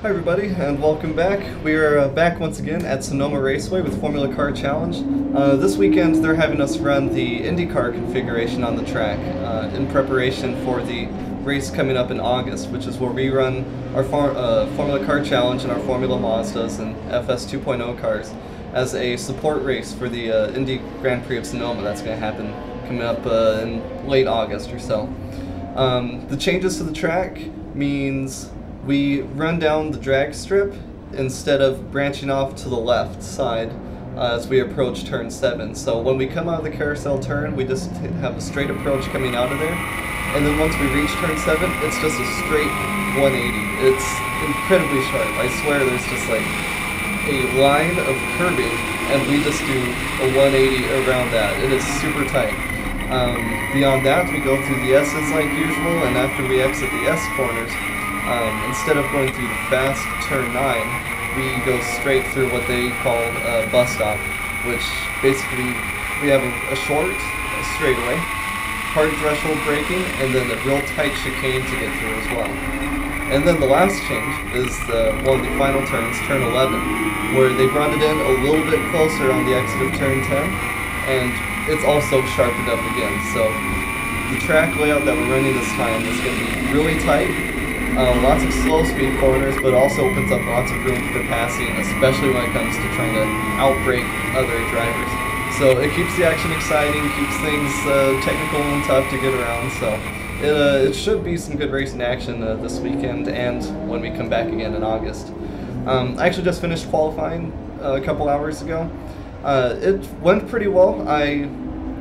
Hi everybody, and welcome back. We are back once again at Sonoma Raceway with Formula Car Challenge. This weekend they're having us run the IndyCar configuration on the track in preparation for the race coming up in August, which is where we run our Formula Car Challenge and our Formula Mazdas and FS 2.0 cars as a support race for the Indy Grand Prix of Sonoma. That's going to happen coming up in late August or so. The changes to the track means we run down the drag strip instead of branching off to the left side as we approach turn 7. So when we come out of the carousel turn, we just have a straight approach coming out of there. And then once we reach turn 7, it's just a straight 180. It's incredibly sharp. I swear there's just like a line of curving, and we just do a 180 around that. It is super tight. Beyond that, we go through the S's like usual, and after we exit the S corners, instead of going through the fast turn 9, we go straight through what they call a bus stop, which basically we have a short straightaway, hard threshold braking, and then a real tight chicane to get through as well. And then the last change is one of the final turns, turn 11, where they brought it in a little bit closer on the exit of turn 10, and it's also sharpened up again. So the track layout that we're running this time is going to be really tight. Lots of slow speed corners, but also opens up lots of room for passing, especially when it comes to trying to outbrake other drivers. So it keeps the action exciting, keeps things technical and tough to get around. So it should be some good racing action this weekend and when we come back again in August. I actually just finished qualifying a couple hours ago. It went pretty well. I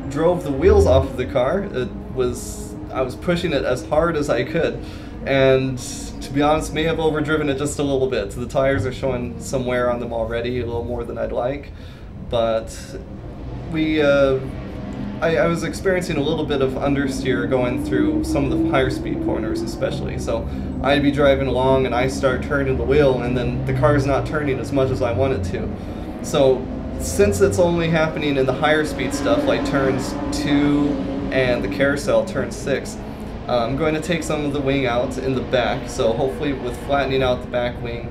drove the wheels off of the car. I was pushing it as hard as I could. And to be honest, may have overdriven it just a little bit. The tires are showing some wear on them already, a little more than I'd like. But I was experiencing a little bit of understeer going through some of the higher speed corners especially. So I'd be driving along and I start turning the wheel and then the car's not turning as much as I want it to. So since it's only happening in the higher speed stuff like turns 2 and the carousel turn 6, I'm going to take some of the wing out in the back, so hopefully with flattening out the back wing,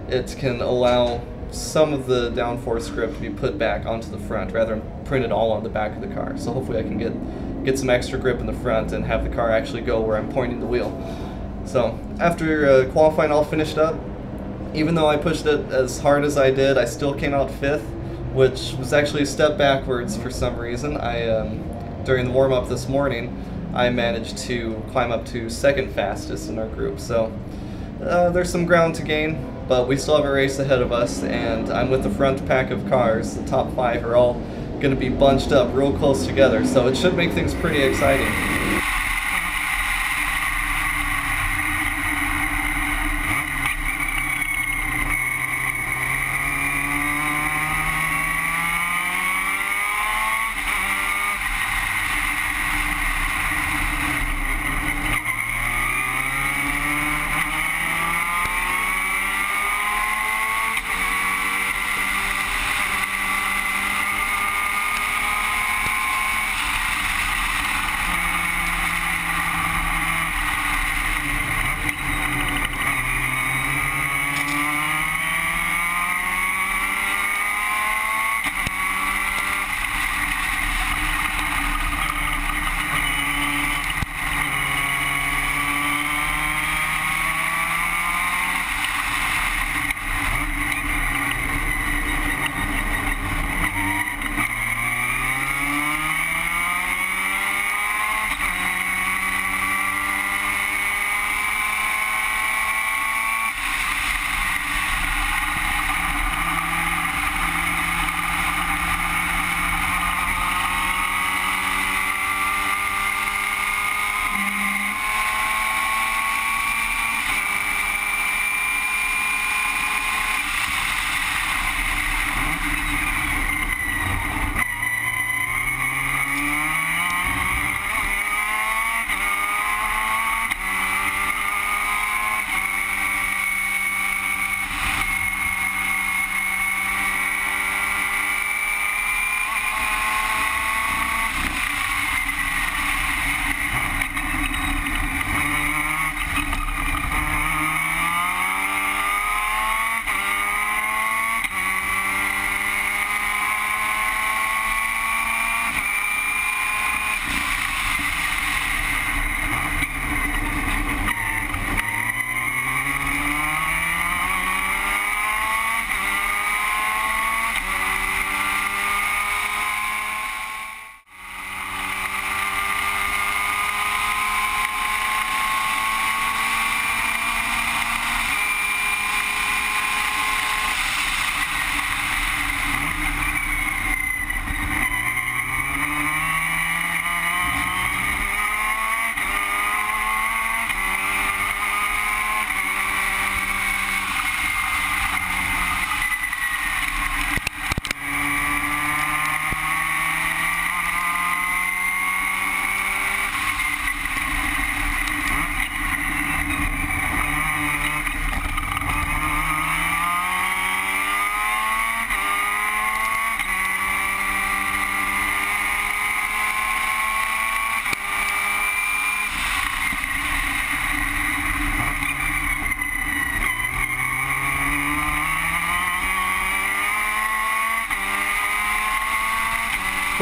it can allow some of the downforce grip to be put back onto the front rather than print it all on the back of the car. So hopefully I can get some extra grip in the front and have the car actually go where I'm pointing the wheel. So after qualifying all finished up, even though I pushed it as hard as I did, I still came out 5th, which was actually a step backwards for some reason. During the warm-up this morning, I managed to climb up to 2nd fastest in our group. So there's some ground to gain, but we still have a race ahead of us, and I'm with the front pack of cars. The top 5 are all going to be bunched up real close together, so it should make things pretty exciting.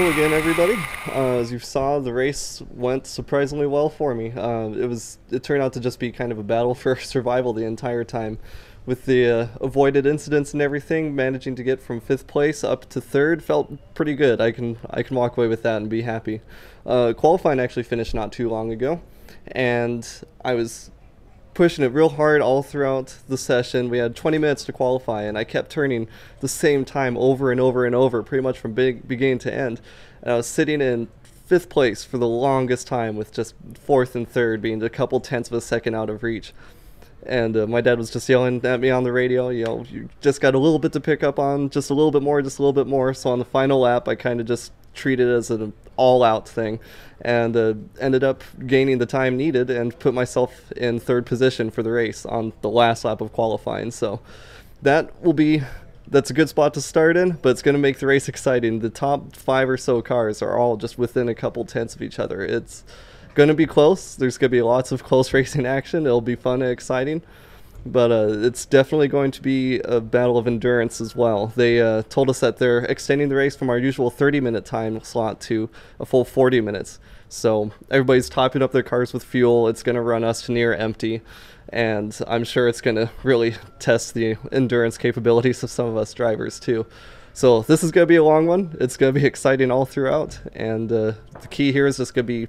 Welcome again, everybody. As you saw, the race went surprisingly well for me. It turned out to just be kind of a battle for survival the entire time, with the avoided incidents and everything. Managing to get from 5th place up to 3rd felt pretty good. I can walk away with that and be happy. Qualifying actually finished not too long ago, and I was pushing it real hard all throughout the session. We had 20 minutes to qualify, and I kept turning the same time over and over and over, pretty much from beginning to end. And I was sitting in 5th place for the longest time, with just 4th and 3rd being a couple tenths of a second out of reach. And my dad was just yelling at me on the radio, you just got a little bit to pick up on, just a little bit more, just a little bit more. So on the final lap, I kind of just treated it as an all-out thing, and ended up gaining the time needed and put myself in 3rd position for the race on the last lap of qualifying. So that's a good spot to start in, but it's going to make the race exciting. The top 5 or so cars are all just within a couple tenths of each other. It's going to be close. There's going to be lots of close racing action. It'll be fun and exciting. But it's definitely going to be a battle of endurance as well. They told us that they're extending the race from our usual 30-minute time slot to a full 40 minutes. So everybody's topping up their cars with fuel. It's going to run us to near empty. And I'm sure it's going to really test the endurance capabilities of some of us drivers too. So this is going to be a long one. It's going to be exciting all throughout. And the key here is just going to be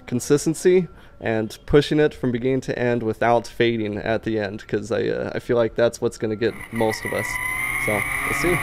consistency and pushing it from beginning to end without fading at the end, because I feel like that's what's going to get most of us. So we'll see.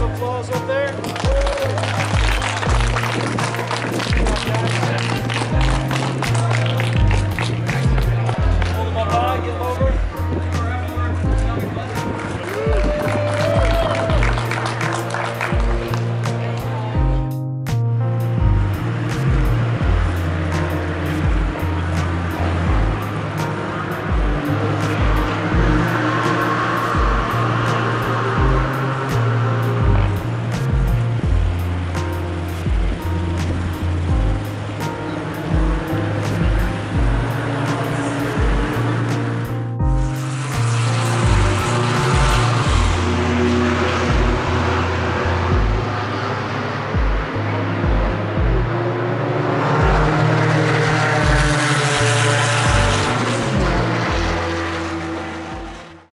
Applause up there.